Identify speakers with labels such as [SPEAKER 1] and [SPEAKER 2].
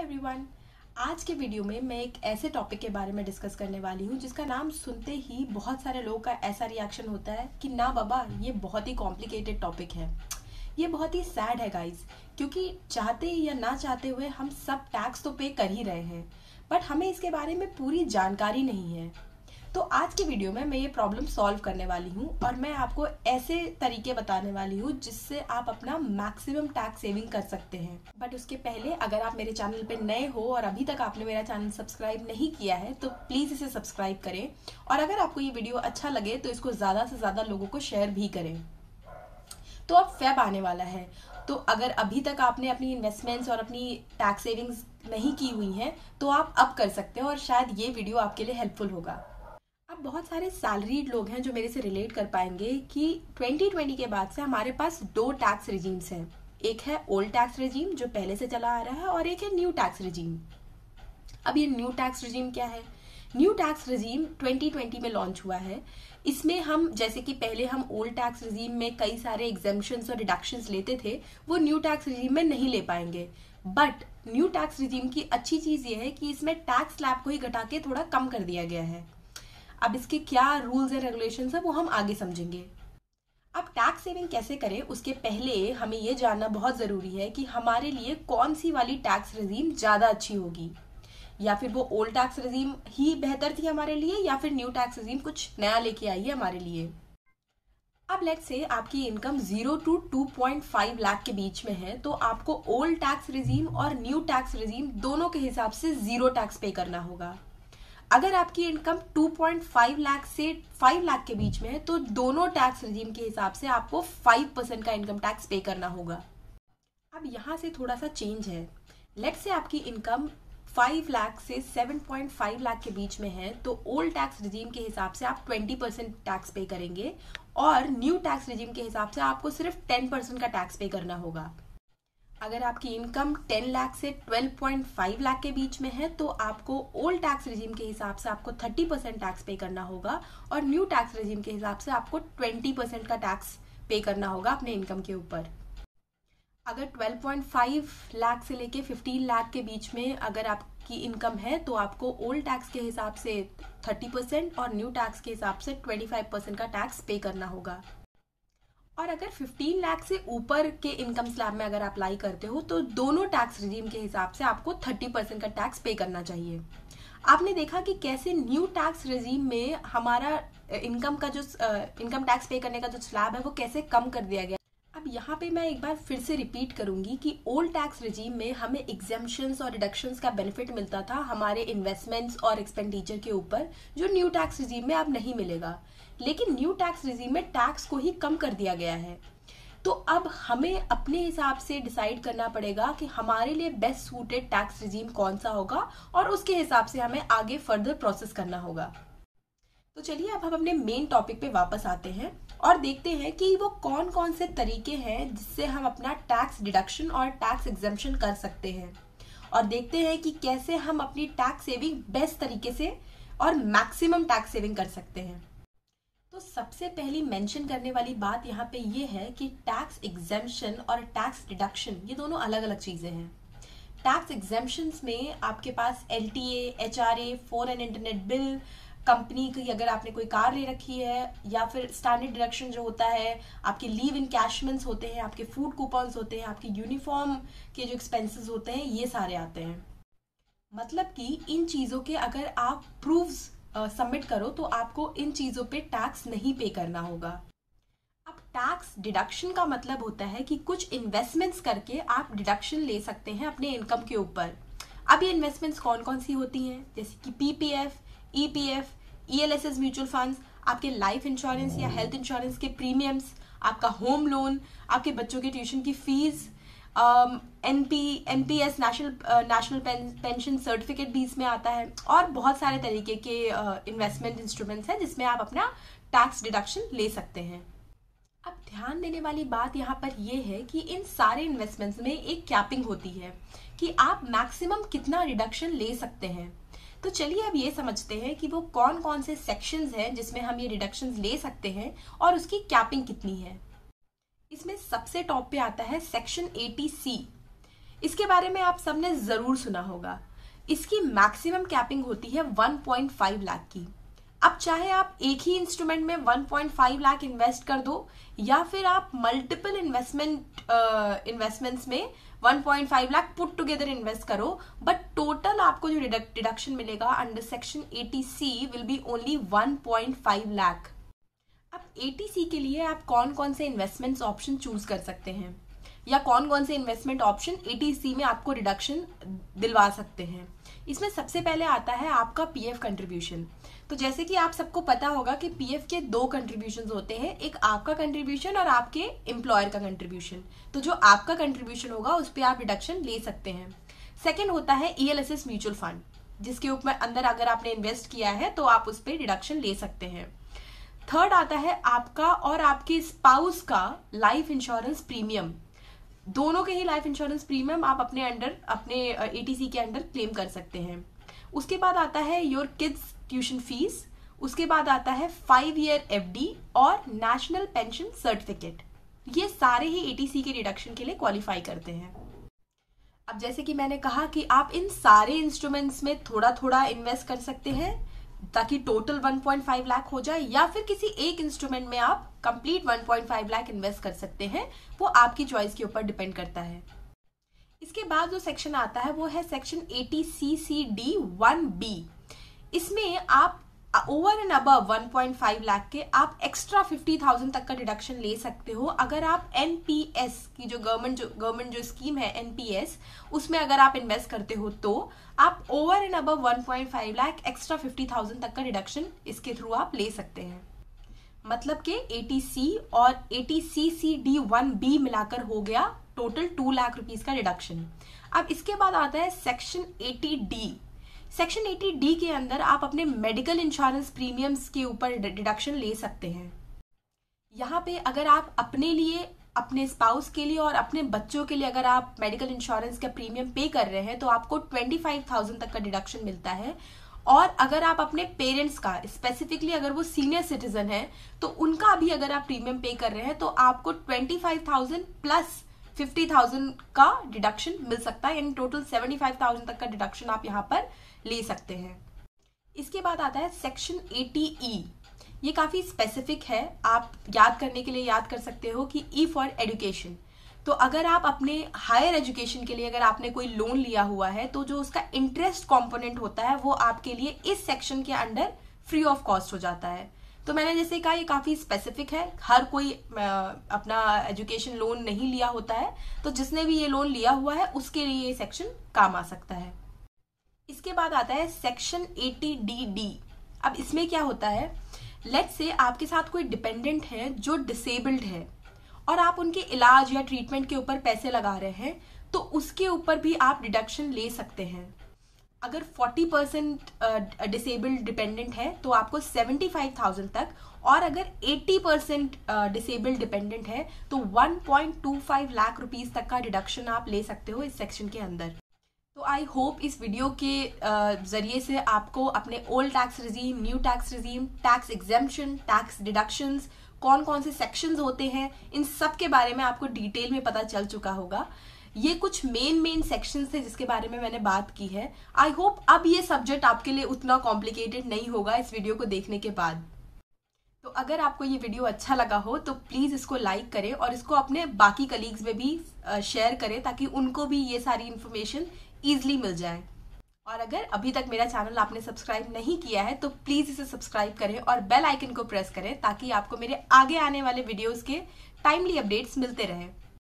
[SPEAKER 1] Everyone, आज के video में मैं एक ऐसे टॉपिक के बारे में डिस्कस करने वाली हूँ जिसका नाम सुनते ही बहुत सारे लोगों का ऐसा रिएक्शन होता है कि ना बाबा, ये बहुत ही कॉम्प्लिकेटेड टॉपिक है। ये बहुत ही सैड है गाइस, क्योंकि चाहते या ना चाहते हुए हम सब टैक्स तो पे कर ही रहे हैं, बट हमें इसके बारे में पूरी जानकारी नहीं है। तो आज की वीडियो में मैं ये प्रॉब्लम सॉल्व करने वाली हूँ और मैं आपको ऐसे तरीके बताने वाली हूँ जिससे आप अपना मैक्सिमम टैक्स सेविंग कर सकते हैं। बट उसके पहले अगर आप मेरे चैनल पे नए हो और अभी तक आपने मेरा चैनल सब्सक्राइब नहीं किया है तो प्लीज इसे सब्सक्राइब करें, और अगर आपको ये वीडियो अच्छा लगे तो इसको ज्यादा से ज्यादा लोगों को शेयर भी करें। तो अब फेब आने वाला है, तो अगर अभी तक आपने अपनी इन्वेस्टमेंट्स और अपनी टैक्स सेविंग्स नहीं की हुई हैं तो आप अब कर सकते हैं और शायद ये वीडियो आपके लिए हेल्पफुल होगा। अब बहुत सारे सैलरीड लोग हैं जो मेरे से रिलेट कर पाएंगे कि 2020 के बाद से हमारे पास दो टैक्स रिजीम्स हैं। एक है ओल्ड टैक्स रिजीम जो पहले से चला आ रहा है और एक है न्यू टैक्स रिजीम। अब ये न्यू टैक्स रिजीम क्या है? न्यू टैक्स रिजीम 2020 में लॉन्च हुआ है। इसमें हम, जैसे कि पहले हम ओल्ड टैक्स रिजीम में कई सारे एग्जेम्पशंस और डिडक्शंस लेते थे, वो न्यू टैक्स रिजीम में नहीं ले पाएंगे। बट न्यू टैक्स रिजीम की अच्छी चीज ये है कि इसमें टैक्स स्लैब को ही घटा के थोड़ा कम कर दिया गया है। अब इसके क्या रूल्स एंड रेगुलेशंस है वो हम आगे समझेंगे। अब टैक्स सेविंग कैसे करें उसके पहले हमें ये जानना बहुत जरूरी है कि हमारे लिए कौन सी वाली टैक्स रिजीम ज्यादा अच्छी होगी, या फिर वो ओल्ड टैक्स रिजीम ही बेहतर थी हमारे लिए, या फिर न्यू टैक्स रिजीम कुछ नया लेके आई है हमारे लिए। अब लेट्स से आपकी इनकम 0 to 2.5 लाख के बीच में है, तो आपको ओल्ड टैक्स रिजीम और न्यू टैक्स रिजीम दोनों के हिसाब से 0 टैक्स पे करना होगा। अगर आपकी इनकम 2.5 लाख से 5 लाख के बीच में है तो दोनों टैक्स रिजीम के हिसाब से आपको 5% का इनकम टैक्स पे करना होगा। अब यहाँ से थोड़ा सा चेंज है। लेट्स से आपकी इनकम 5 लाख से 7.5 लाख के बीच में है तो ओल्ड टैक्स रिजीम के हिसाब से आप 20% टैक्स पे करेंगे और न्यू टैक्स रिजीम के हिसाब से आपको सिर्फ 10% का टैक्स पे करना होगा। अगर आपकी इनकम 10 लाख से 12.5 लाख के बीच में है तो आपको ओल्ड टैक्स रिजीम के हिसाब से आपको 30% टैक्स पे करना होगा और न्यू टैक्स रिजीम के हिसाब से आपको 20% का टैक्स पे करना होगा अपने इनकम के ऊपर। अगर 12.5 लाख से लेके 15 लाख के बीच में अगर आपकी इनकम है तो आपको ओल्ड टैक्स के हिसाब से 30% और न्यू टैक्स के हिसाब से 25% का टैक्स पे करना होगा। और अगर 15 लाख से ऊपर के इनकम स्लैब में अगर अप्लाई करते हो तो दोनों टैक्स रिजीम के हिसाब से आपको 30% का टैक्स पे करना चाहिए। आपने देखा कि कैसे न्यू टैक्स रिजीम में हमारा इनकम टैक्स पे करने का जो स्लैब है वो कैसे कम कर दिया गया। अब यहाँ पे मैं एक बार फिर से रिपीट करूंगी कि ओल्ड टैक्स रिजीम में हमें एग्जेम्पशंस और डिडक्शंस का बेनिफिट मिलता था हमारे इन्वेस्टमेंट्स और एक्सपेंडिचर के ऊपर, जो न्यू टैक्स रिजीम में अब नहीं मिलेगा। लेकिन न्यू टैक्स रिजीम में टैक्स को ही कम कर दिया गया है। तो अब हमें अपने हिसाब से डिसाइड करना पड़ेगा कि हमारे लिए बेस्ट सूटेड टैक्स रिजीम कौन सा होगा और उसके हिसाब से हमें आगे फर्दर प्रोसेस करना होगा। तो चलिए अब हम अपने मेन टॉपिक पे वापस आते हैं और देखते हैं कि वो कौन कौन से तरीके हैं जिससे हम अपना टैक्स डिडक्शन और टैक्स एग्जेम्पशन कर सकते हैं, और देखते हैं कि कैसे हम अपनी टैक्स सेविंग बेस्ट तरीके से और मैक्सिमम टैक्स सेविंग कर सकते हैं। तो सबसे पहली मेंशन करने वाली बात यहाँ पे ये है कि टैक्स एग्जेम्पशन और टैक्स डिडक्शन ये दोनों अलग अलग चीजें हैं। टैक्स एग्जेम्पशंस में आपके पास LTA, HRA, phone and internet bill, company की अगर आपने कोई कार ले रखी है, या फिर स्टैंडर्ड डिडक्शन जो होता है, आपके लीव इनकैशमेंट्स होते हैं, आपके फूड कूपन्स होते हैं, आपके यूनिफॉर्म के जो एक्सपेंसेस होते हैं, ये सारे आते हैं। मतलब कि इन चीजों के अगर आप प्रूफ्स सबमिट करो तो आपको इन चीजों पे टैक्स नहीं पे करना होगा। अब टैक्स डिडक्शन का मतलब होता है कि कुछ इन्वेस्टमेंट्स करके आप डिडक्शन ले सकते हैं अपने इनकम के ऊपर। अब ये इन्वेस्टमेंट्स कौन कौन सी होती हैं, जैसे कि PPF, EPF, ELSS mutual funds, आपके लाइफ इंश्योरेंस या हेल्थ इंश्योरेंस के प्रीमियम्स, आपका होम लोन, आपके बच्चों के ट्यूशन की fees, NPS national pension certificate भी इसमें आता है, और बहुत सारे तरीके के इन्वेस्टमेंट इंस्ट्रूमेंट्स हैं जिसमें आप अपना टैक्स डिडक्शन ले सकते हैं। अब ध्यान देने वाली बात यहाँ पर यह है कि इन सारे इन्वेस्टमेंट्स में एक कैपिंग होती है कि आप मैक्सिमम कितना डिडक्शन ले सकते हैं। तो चलिए अब ये समझते हैं कि वो कौन कौन से सेक्शंस हैं जिसमें हम ये डिडक्शंस ले सकते हैं और उसकी कैपिंग कितनी है। इसमें सबसे टॉप पे आता है सेक्शन 80C। इसके बारे में आप सबने जरूर सुना होगा। इसकी मैक्सिमम कैपिंग होती है 1.5 लाख की। अब चाहे आप एक ही इंस्ट्रूमेंट में 1.5 लाख इन्वेस्ट कर दो या फिर आप मल्टीपल इन्वेस्टमेंट्स में 1.5 लाख पुट टुगेदर इन्वेस्ट करो, बट टोटल आपको जो डिडक्शन मिलेगा under section 80C will be only 1.5 lakh. अब 80C के लिए आप कौन कौन से इन्वेस्टमेंट्स ऑप्शन चूज कर सकते हैं या कौन कौन से इन्वेस्टमेंट ऑप्शन 80C में आपको रिडक्शन दिलवा सकते हैं। इसमें सबसे पहले आता है आपका पीएफ कंट्रीब्यूशन। तो जैसे कि आप सबको पता होगा कि पीएफ के 2 कंट्रीब्यूशन होते हैं, एक आपका कंट्रीब्यूशन और आपके एम्प्लॉयर का कंट्रीब्यूशन। तो जो आपका कंट्रीब्यूशन होगा उस पर आप रिडक्शन ले सकते हैं। सेकेंड होता है ELSS म्यूचुअल फंड, जिसके ऊपर अंदर अगर आपने इन्वेस्ट किया है तो आप उस पर रिडक्शन ले सकते हैं। थर्ड आता है आपका और आपके स्पाउस का लाइफ इंश्योरेंस प्रीमियम। दोनों के ही लाइफ इंश्योरेंस प्रीमियम आप अपने 80C के अंडर क्लेम कर सकते हैं। उसके बाद आता है योर किड्स ट्यूशन फीस। उसके बाद आता है 5 ईयर FD और नेशनल पेंशन सर्टिफिकेट। ये सारे ही 80C के रिडक्शन के लिए क्वालिफाई करते हैं। अब जैसे कि मैंने कहा कि आप इन सारे इंस्ट्रूमेंट्स में थोड़ा थोड़ा इन्वेस्ट कर सकते हैं ताकि टोटल 1.5 लाख हो जाए, या फिर किसी एक इंस्ट्रूमेंट में आप कंप्लीट 1.5 लाख इन्वेस्ट कर सकते हैं। वो आपकी चॉइस के ऊपर डिपेंड करता है। इसके बाद जो सेक्शन आता है वो है सेक्शन 80CCD 1B। इसमें आप ओवर एंड अबव 1.5 लाख के आप एक्स्ट्रा 50,000 तक का डिडक्शन ले सकते हो अगर आप NPS की जो गवर्नमेंट जो स्कीम है NPS, उसमें अगर आप इन्वेस्ट करते हो तो आप over and above 1.5 lakh extra 50,000 तक का डिडक्शन इसके थ्रू आप ले सकते हैं। मतलब कि 80C और 80CCD 1B मिलाकर हो गया टोटल 2 लाख रुपीस का डिडक्शन। अब इसके बाद आता है सेक्शन 80D। सेक्शन 80D के अंदर आप अपने मेडिकल इंश्योरेंस प्रीमियम्स के ऊपर डिडक्शन ले सकते हैं। यहाँ पे अगर आप अपने लिए, अपने स्पाउस के लिए और अपने बच्चों के लिए अगर आप मेडिकल इंश्योरेंस का प्रीमियम पे कर रहे हैं तो आपको 25,000 तक का डिडक्शन मिलता है। और अगर आप अपने पेरेंट्स का, स्पेसिफिकली अगर वो सीनियर सिटीजन है तो उनका भी अगर आप प्रीमियम पे कर रहे हैं तो आपको 25,000 प्लस 50,000 का डिडक्शन मिल सकता है, यानी टोटल 75,000 तक का डिडक्शन आप यहाँ पर ले सकते हैं। इसके बाद आता है सेक्शन 80E। ये काफी स्पेसिफिक है, आप याद करने के लिए याद कर सकते हो कि E फॉर एजुकेशन। तो अगर आप अपने हायर एजुकेशन के लिए अगर आपने कोई लोन लिया हुआ है तो जो उसका इंटरेस्ट कंपोनेंट होता है वो आपके लिए इस सेक्शन के अंडर फ्री ऑफ कॉस्ट हो जाता है। तो मैंने जैसे कहा ये काफी स्पेसिफिक है, हर कोई अपना एजुकेशन लोन नहीं लिया होता है, तो जिसने भी ये लोन लिया हुआ है उसके लिए ये सेक्शन काम आ सकता है। इसके बाद आता है सेक्शन 80DD। अब इसमें क्या होता है, लेट्स से आपके साथ कोई डिपेंडेंट है जो डिसेबल्ड है और आप उनके इलाज या ट्रीटमेंट के ऊपर पैसे लगा रहे हैं तो उसके ऊपर भी आप डिडक्शन ले सकते हैं। अगर 40% डिसेबल्ड डिपेंडेंट है तो आपको 75,000 तक, और अगर 80% डिसेबल्ड डिपेंडेंट है तो 1.25 लाख रुपीस तक का डिडक्शन आप ले सकते हो इस सेक्शन के अंदर। तो आई होप इस वीडियो के जरिए से आपको अपने old tax regime, new tax regime, tax exemption, tax deductions, कौन कौन से सेक्शंस होते हैं, इन सब के बारे में आपको डिटेल में पता चल चुका होगा। ये कुछ मेन सेक्शंस थे जिसके बारे में मैंने बात की है। आई होप अब ये सब्जेक्ट आपके लिए उतना कॉम्प्लिकेटेड नहीं होगा इस वीडियो को देखने के बाद। तो अगर आपको ये वीडियो अच्छा लगा हो तो प्लीज इसको लाइक करें और इसको अपने बाकी कलीग्स में भी शेयर करें ताकि उनको भी ये सारी इन्फॉर्मेशन ईजिली मिल जाए। और अगर अभी तक मेरा चैनल आपने सब्सक्राइब नहीं किया है तो प्लीज इसे सब्सक्राइब करें और बेल आइकन को प्रेस करें ताकि आपको मेरे आगे आने वाले वीडियोस के टाइमली अपडेट्स मिलते रहें।